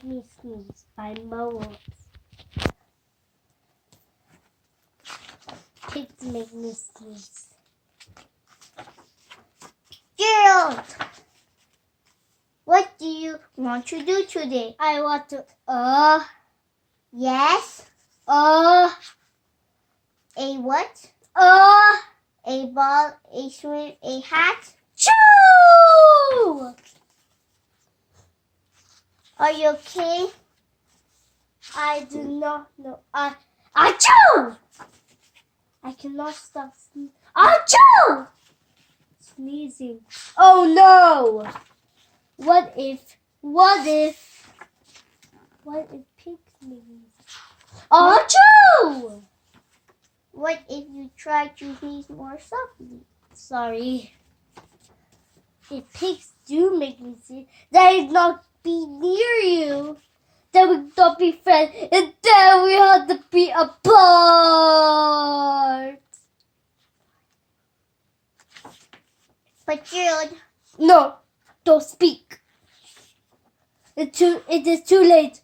Make Me Sneeze by Mo Willems. Pigs make me sneeze. Gerald, what do you want to do today? I want to, Yes? uh, A what? uh, A ball, a swim, a hat? Choo! Are you okay? I do not know. Achoo! I cannot stop sneezing. Achoo! Sneezing. Oh no! What if pigs make me sneeze? Achoo! What if you try to sneeze more softly? Sorry. If pigs do make me sneeze, they would not be near you. They would not be friends, and then we have to be apart. But Gerald, No, don't speak. It is too late.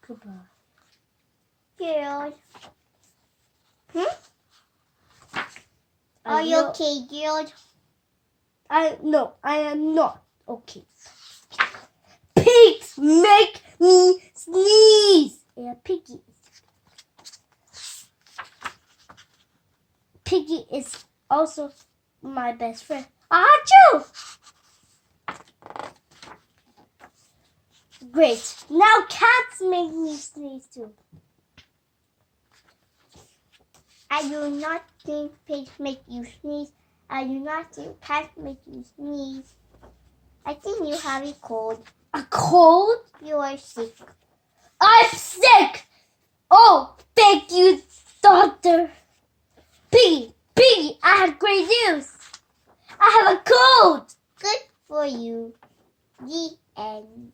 Goodbye. Gerald. I Are you will- okay, Gerald? No, I am not okay. Pigs make me sneeze. Yeah, Piggie. Piggie is also my best friend. Achoo! Great. Now cats make me sneeze too. I do not think pigs make you sneeze. I do not think cats make you sneeze. I think you have a cold. A cold? You are sick. I'm sick! Oh, thank you, doctor. Piggie, I have great news. I have a cold. Good for you. The end.